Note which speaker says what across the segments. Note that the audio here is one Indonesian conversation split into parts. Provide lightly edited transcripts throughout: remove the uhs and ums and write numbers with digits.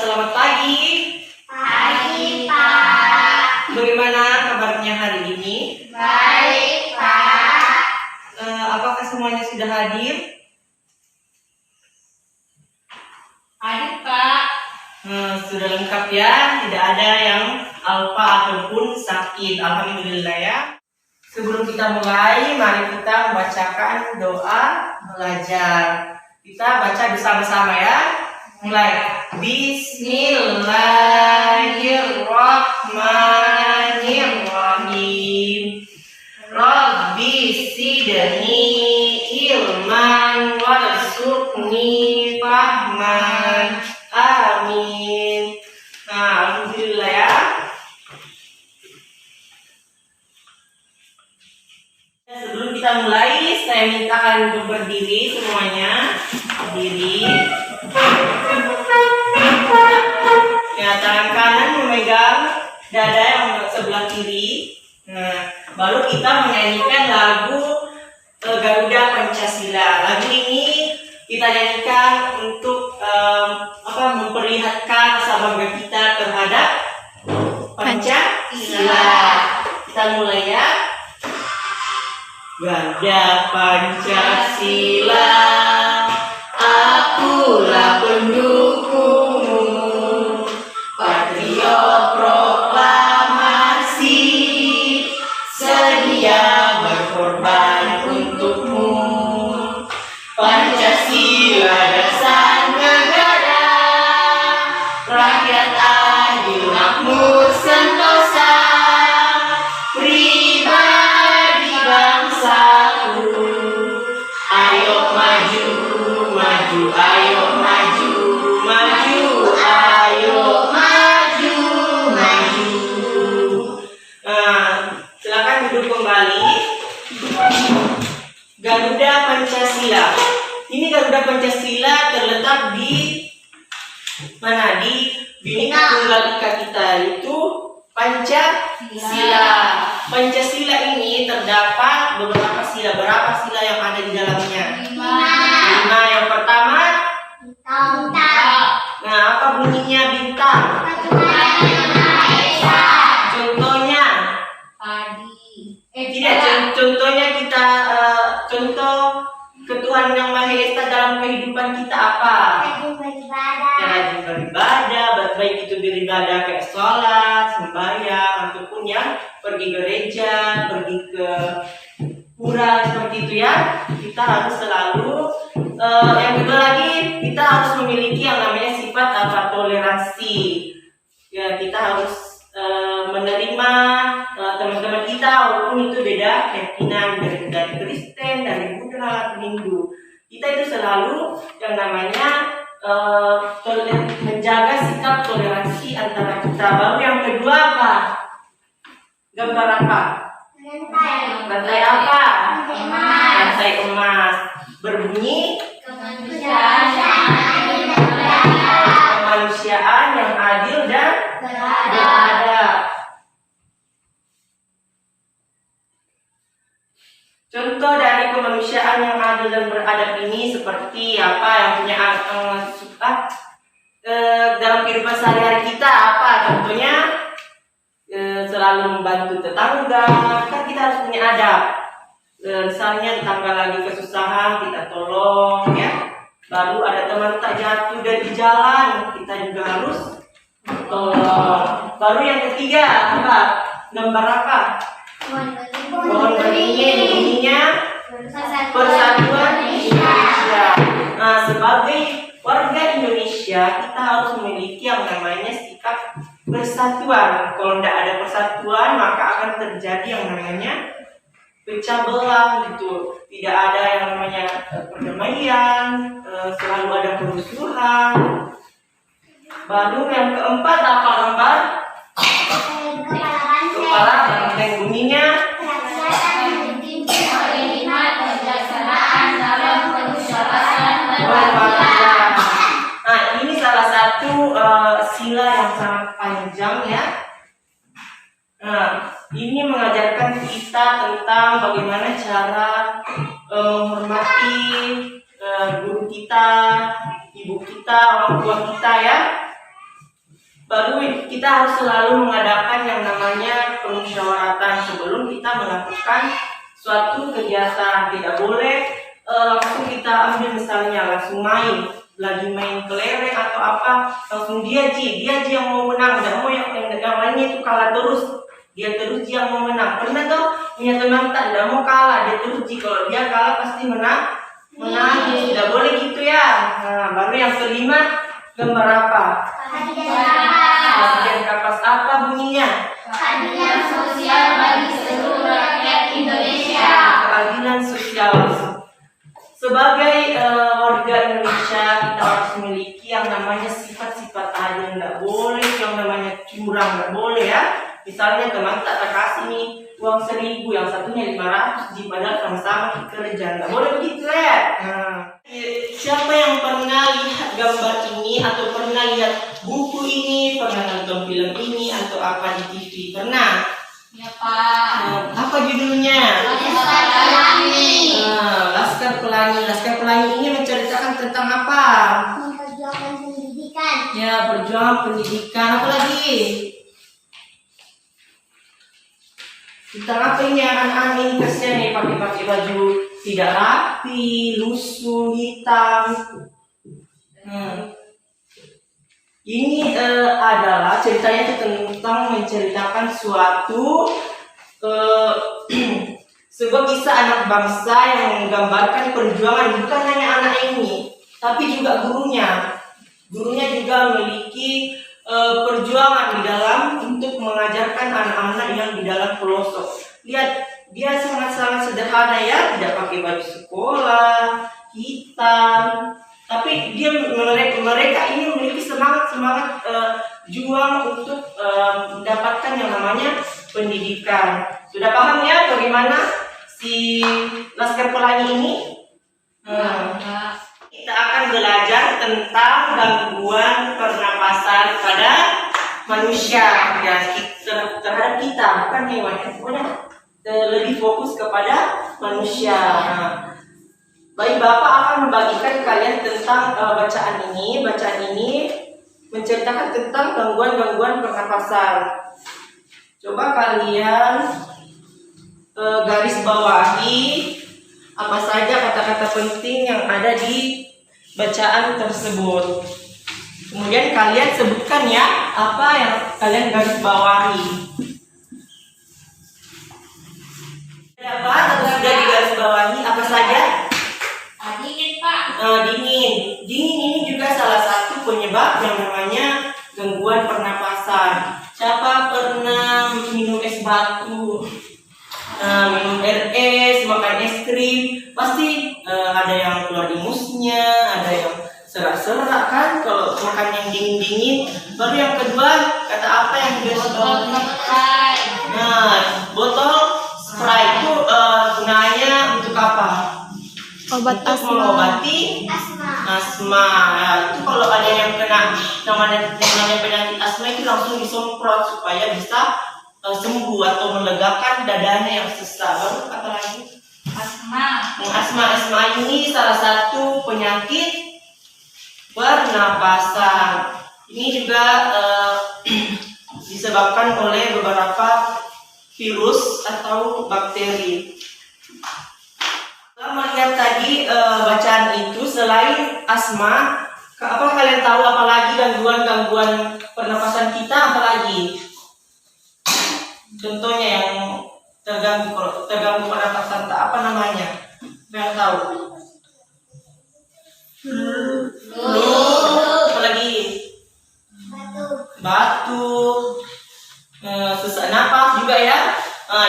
Speaker 1: selamat pagi.
Speaker 2: Pagi, Pak.
Speaker 1: Bagaimana kabarnya hari ini?
Speaker 2: Baik, Pak.
Speaker 1: Apakah semuanya sudah hadir?
Speaker 2: Hadir, Pak.
Speaker 1: Sudah lengkap ya, tidak ada yang alfa ataupun sakit. Alhamdulillah ya. Sebelum kita mulai, mari kita membacakan doa belajar. Kita baca bersama-sama ya. Mulai. Bismillahirrahmanirrahim. Rabbi zidni ilman warzuqni fahman. Amin. Nah, alhamdulillah ya. Sebelum kita mulai, saya minta kalian untuk berdiri semuanya. Berdiri. Ya, tangan kanan memegang dada yang sebelah kiri. Nah, baru kita menyanyikan lagu Garuda Pancasila. Lagu ini kita nyanyikan untuk memperlihatkan rasa bangga kita terhadap Pancasila. Kita mulai ya. Garuda Pancasila, akulah pendukungmu, patriot proklamasi, sedia berkorban untukmu. Pancasila dasar negara, rakyat adil makmur sentosa, pribadi bangsaku. Ayo maju, maju, ayo maju, maju, ayo maju, maju. Nah, silakan duduk kembali. Garuda Pancasila. Ini Garuda Pancasila terletak di mana? Di Bhinneka Tunggal Ika kita, itu Pancasila. Pancasila ini terdapat beberapa sila. Berapa sila yang ada di dalamnya? 5. Yang pertama,
Speaker 2: Bintang.
Speaker 1: nah apa bunyinya bintang? Contohnya?
Speaker 2: Padi.
Speaker 1: Tidak, contohnya kita contoh ketuhanan yang Maha Esa dalam kehidupan kita apa? Ya, rajin beribadah, baik itu beribadah kayak sholat, sembahyang, ataupun yang pergi gereja, pergi ke pura seperti itu ya. Kita harus selalu yang kedua lagi, kita harus memiliki yang namanya sifat toleransi. Ya, kita harus menerima teman-teman kita walaupun itu beda keyakinan, dari Kristen, dari Buddha, atau Hindu. Kita itu selalu yang namanya menjaga sikap toleransi antara kita. Baru yang kedua apa? Gambar apa? Rantai apa? Rantai emas. Berbunyi kemanusiaan yang adil dan beradab. Contoh dari kemanusiaan yang adil dan beradab ini seperti apa yang punya dalam kehidupan sehari-hari kita apa? Contohnya selalu membantu tetangga, kan kita harus punya adab. Misalnya tetangga lagi kesusahan, kita tolong ya. Baru ada teman tak jatuh dari jalan, kita juga harus tolong. Baru yang ketiga apa? Gambar apa? Pohon beringin, bunyinya Persatuan Indonesia. Nah, sebagai warga Indonesia kita harus memiliki yang namanya sikap persatuan. Kalau tidak ada persatuan maka akan terjadi yang namanya pecah belah gitu. Tidak ada yang namanya perdamaian, selalu ada kerusuhan. Baru yang keempat apa gambar? Kepala banteng, bunyinya Nah, ini salah satu sila yang sangat panjang ya. Nah, ini mengajarkan kita tentang bagaimana cara menghormati guru kita, ibu kita, orang tua kita ya. Baru kita harus selalu mengadakan yang namanya permusyawaratan sebelum kita melakukan suatu kegiatan. Tidak boleh langsung kita ambil misalnya langsung lagi main kelereng atau apa, langsung dia yang mau menang, tidak mau yang lainnya itu kalah terus. Dia terus yang mau menang. Pernah tuh punya teman tidak mau kalah, dia terus kalau dia kalah pasti menang. Tidak boleh gitu ya. Nah, baru yang kelima, gambar apa? Keadilan kapas apa bunyinya?
Speaker 2: Keadilan sosial bagi seluruh rakyat Indonesia.
Speaker 1: Keadilan sosial. Sebagai warga Indonesia, kita harus memiliki yang namanya sifat-sifat adil. Tidak boleh yang namanya curang, tidak boleh ya. Misalnya teman tak terkasih nih uang 1.000, yang satunya 500, padahal sama-sama kerja. Nggak boleh begitu ya. Nah, siapa yang pernah lihat gambar ini atau pernah lihat buku ini, pernah nonton film ini atau apa di TV? Pernah?
Speaker 2: Ya Pak.
Speaker 1: Apa judulnya?
Speaker 2: Laskar Pelangi.
Speaker 1: Laskar Pelangi. Laskar Pelangi ini menceritakan tentang apa?
Speaker 2: Memperjuangkan pendidikan.
Speaker 1: Ya, perjuangan pendidikan. Apa lagi? Tentang apa ini anak-anak ini kasihan nih pakai baju tidak rapi, lusuh, hitam. Ini adalah ceritanya itu tentang menceritakan suatu sebuah kisah anak bangsa yang menggambarkan perjuangan bukan hanya anak ini, tapi juga gurunya. Gurunya juga memiliki perjuangan di dalam untuk mengajarkan anak-anak yang di dalam pelosok. Lihat, dia sangat-sangat sederhana ya, tidak pakai baju sekolah, hitam, tapi mereka ini memiliki semangat juang untuk mendapatkan yang namanya pendidikan. Sudah paham ya bagaimana si Laskar Pelangi ini? Kita akan belajar tentang gangguan pernapasan pada manusia ya, terhadap kita, bukan hewan. Pokoknya lebih fokus kepada manusia. Baik, Bapak akan membagikan kalian tentang bacaan ini. Bacaan ini menceritakan tentang gangguan-gangguan pernapasan. Coba kalian garis bawahi apa saja kata-kata penting yang ada di bacaan tersebut. Kemudian kalian sebutkan ya apa yang kalian garis bawahi. Dapat atau sudah digaris bawahi apa saja?
Speaker 2: Dingin Pak.
Speaker 1: Dingin ini juga salah satu penyebab yang namanya gangguan pernapasan. Siapa pernah minum es batu, minum air es, makan es krim, pasti ada yang keluar ingusnya, ada yang serak-serak kan kalau makan yang dingin-dingin. Baru yang kedua, kata apa yang garis bawahi? Nah, botol spray itu gunanya untuk apa?
Speaker 3: Obat
Speaker 1: Untuk
Speaker 3: asma.
Speaker 1: mengobati asma. Ya, itu kalau ada yang kena namanya penyakit asma itu langsung disemprot supaya bisa sembuh atau melegakan dadanya yang sesak. Baru apa lagi? Asma ini salah satu penyakit pernapasan. Ini juga disebabkan oleh beberapa virus atau bakteri. Kita melihat tadi bacaan itu, selain asma, apa kalian tahu apalagi gangguan pernapasan kita apalagi? Contohnya yang terganggu pernapasan apa namanya? Yang tahu? Flu, apalagi? Batuk, sesak napas juga ya.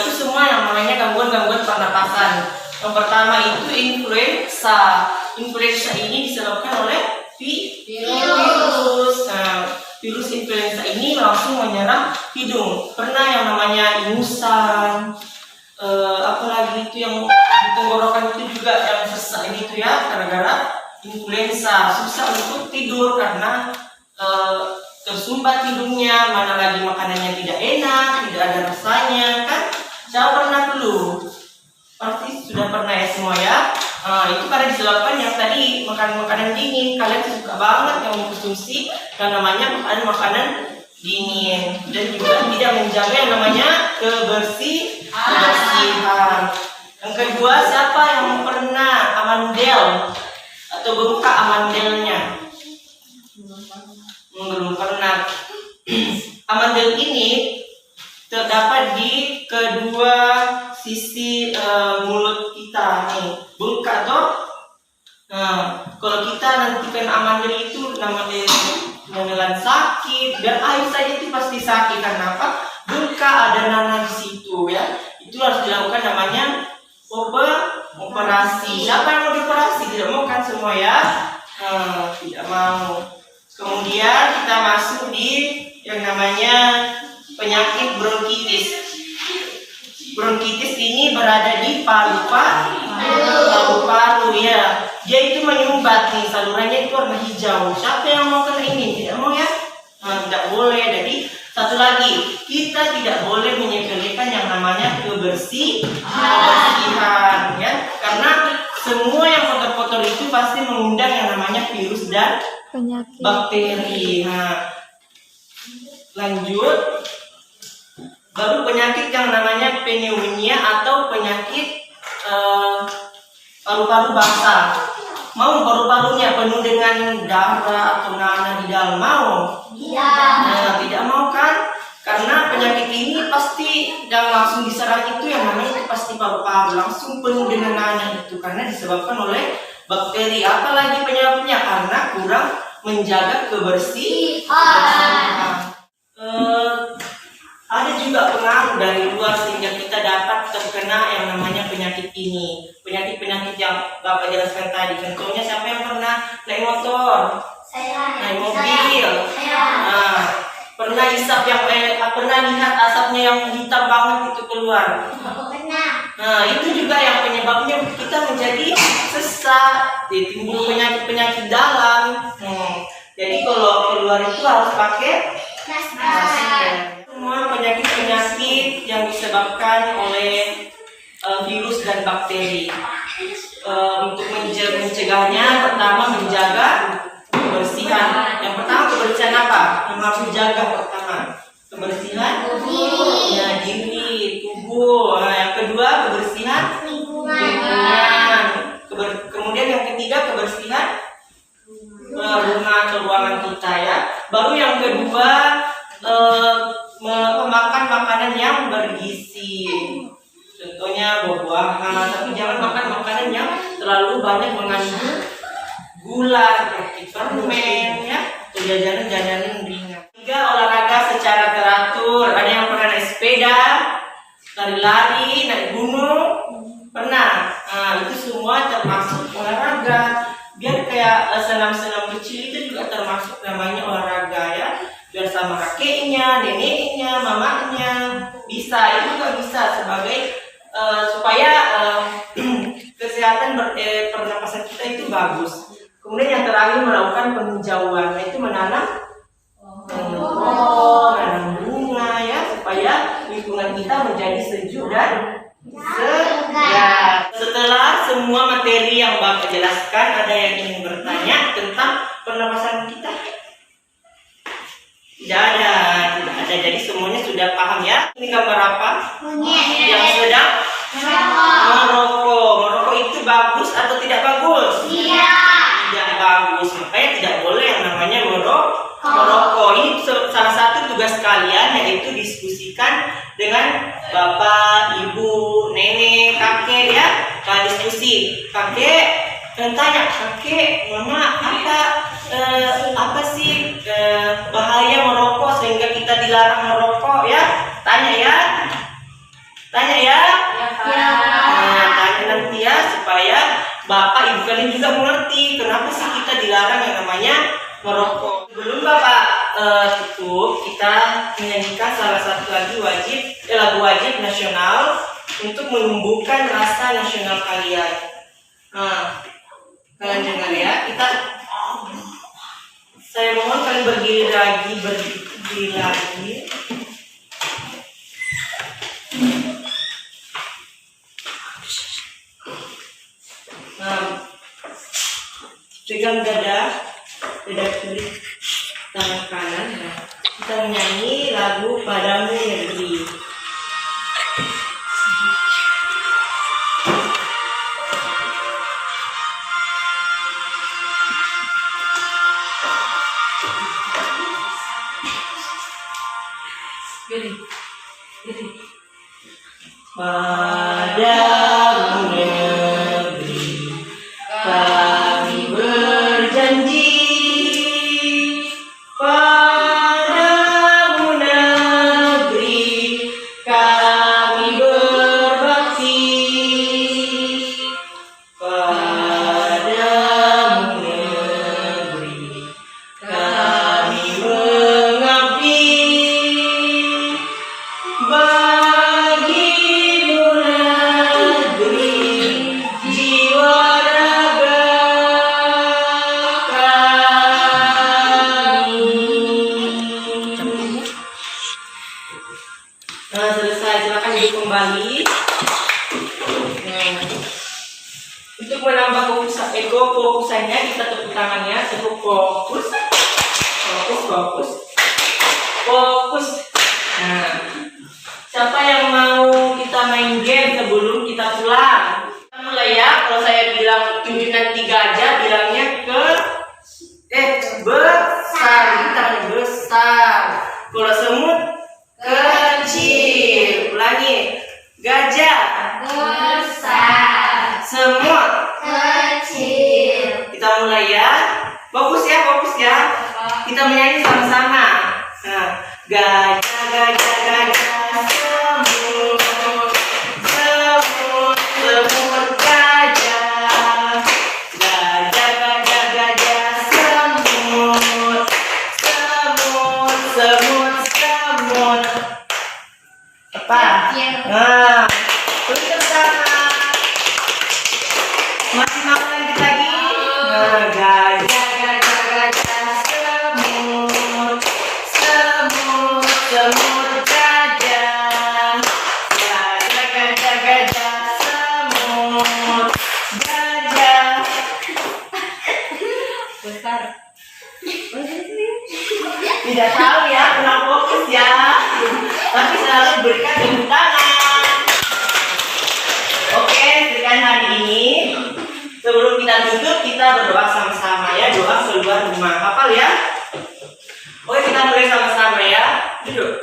Speaker 1: Itu semua yang namanya gangguan pernapasan. Yang pertama itu influenza. Influenza ini disebabkan oleh virus. Virus influenza ini langsung menyerang hidung. Pernah yang namanya ingusan, apalagi itu yang di tenggorokan itu juga yang sesak ini itu ya, gara-gara influenza. Susah untuk tidur karena tersumbat hidungnya, mana lagi makanannya tidak enak, tidak ada rasanya kan. Siapa pernah dulu? Pasti sudah pernah ya semua ya. Itu karena disebabkan yang tadi makanan dingin. Kalian suka banget yang mengkonsumsi yang namanya makanan dingin, dan juga tidak menjaga yang namanya kebersihan. Yang kedua, siapa yang pernah amandel atau bengkak amandelnya? Belum pernah. Amandel ini terdapat di kedua sisi mulut kita nih, bengkak toh. Nah, kalau kita nanti kena amandel itu namanya menelan sakit, dan air saja itu pasti sakit. Karena apa? Bengkak, ada nanah di situ ya. Itu harus dilakukan namanya operasi. Siapa yang mau dioperasi? Tidak mau kan semua ya? Tidak mau. Kemudian kita masuk di yang namanya penyakit bronkitis. Bronkitis ini berada di paru-paru ya. Dia itu menyumbat nih, salurannya itu warna hijau. Siapa yang mau kena ini? Tidak mau ya? Tidak boleh. Jadi satu lagi, kita tidak boleh menyepelekan yang namanya kebersihan ya. Karena semua yang kotor-kotor itu pasti mengundang yang namanya virus dan
Speaker 3: penyakit,
Speaker 1: bakteri. Nah, lanjut. Baru penyakit yang namanya pneumonia atau penyakit paru-paru basah. Mau paru-parunya penuh dengan darah atau nanah di dalam? Mau? Nah, tidak mau kan? Karena penyakit ini pasti yang langsung diserang itu yang namanya itu pasti paru-paru, langsung penuh dengan nanah itu karena disebabkan oleh bakteri. Apalagi penyebabnya? Karena kurang menjaga kebersihan. Ada juga pengaruh dari luar sehingga kita dapat terkena yang namanya penyakit ini. Penyakit-penyakit yang Bapak jelaskan tadi. Contohnya siapa yang pernah naik motor? Naik mobil? Nah, pernah pernah lihat asapnya yang hitam banget itu keluar? Nah, itu juga yang penyebabnya kita menjadi sesak, timbul penyakit-penyakit dalam. Jadi kalau keluar itu harus pakai masker. Semua penyakit-penyakit yang disebabkan oleh virus dan bakteri. Untuk mencegahnya, pertama menjaga kebersihan. Yang pertama kebersihan apa? Yang harus dijaga pertama kebersihan diri, tubuh. Nah, yang kedua kebersihan lingkungan. Kemudian yang ketiga kebersihan rumah atau ruangan kita ya. Baru yang kedua makan makanan yang bergizi. Contohnya buah-buahan, tapi jangan makan makanan yang terlalu banyak mengandung gula seperti permen ya, atau jajanan-jajanan ringan. 3. Olahraga secara teratur. Ada yang pernah naik sepeda, lari-lari, naik gunung? Pernah. Nah, itu semua termasuk olahraga. Biar kayak senam-senam kecil itu juga termasuk namanya olahraga ya. Biar sama kakeknya, neneknya, mamanya bisa, itu juga bisa sebagai supaya kesehatan pernapasan kita itu bagus. Kemudian yang terakhir melakukan penghijauan, yaitu menanam pohon, menanam bunga ya, supaya lingkungan kita menjadi sejuk dan segar. Setelah semua materi yang Bapak jelaskan, ada yang ingin bertanya tentang pernapasan kita? Tidak ada. Jadi semuanya sudah paham ya. Ini gambar apa? Yang sedang merokok. Merokok itu bagus atau tidak bagus? Tidak bagus. Makanya tidak boleh yang namanya merokok. Ini salah satu tugas kalian, yaitu diskusikan dengan bapak, ibu, nenek, kakek ya. Kalian diskusi. Kakek tanya, kakek, mama, apa sih bahaya merokok sehingga kita dilarang merokok ya? Tanya ya. Nah, tanya nanti ya, supaya bapak ibu kalian juga mengerti kenapa sih kita dilarang yang namanya merokok. Sebelum Bapak tutup, kita menyanyikan salah satu lagu wajib nasional untuk menumbuhkan rasa nasional kalian. Nah, kalian dengar ya. Saya mohon kalian berdiri lagi. Nah, pegang dada kiri, tangan kanan. kita menyanyi lagu Padamu Negeri. Padamu negeri kami berjanji, padamu negeri kami berbakti, padamu negeri kami mengabdi. Bagimu negeri jiwa raga kami. Nah, selesai, silakan duduk kembali. Nah, untuk menambah fokusannya kita tepuk tangannya, cukup fokus. Nah, siapa yang mau kita main game sebelum kita pulang? Kita mulai ya. Kalau saya bilang tunjukkan 3 aja, bilangnya besar. Kita besar. Kalau semut kecil. Ulangi. Gajah
Speaker 2: Besar.
Speaker 1: semut.
Speaker 2: Kecil.
Speaker 1: Kita mulai ya. Fokus ya. Kita menyanyi sama-sama. Nah, gajah semut gajah semut apa? Nah, terus masih mau lanjut lagi. Nah, gajah semut gajah semut gajah
Speaker 2: Besar.
Speaker 1: tidak tahu ya, kurang fokus ya, tapi selalu berikan tepuk tangan. Oke, sekian hari ini. Sebelum kita tutup, kita berdoa sama-sama ya, doa keluar rumah. Hafal ya. Oke, kita mulai sama-sama ya. Duduk.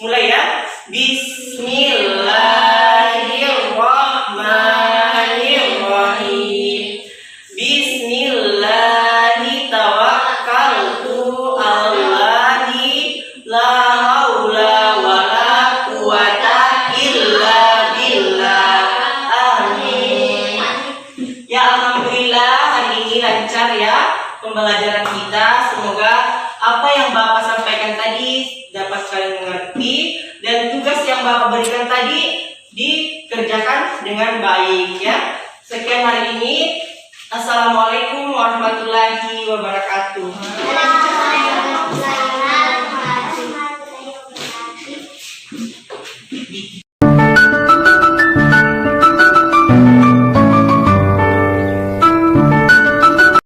Speaker 1: Mulai ya. Bismillahirrahmanirrahim. Bismillahi tawakkaltu Allahi la haula wala quwata illa billah. Amin. Ya, alhamdulillah hari ini lancar ya pembelajaran kita. Semoga apa yang Bapak sampaikan tadi dapat kalian mengerti dan tugas yang Bapak berikan tadi dikerjakan dengan baik ya. Sekian hari ini. Assalamualaikum warahmatullahi wabarakatuh.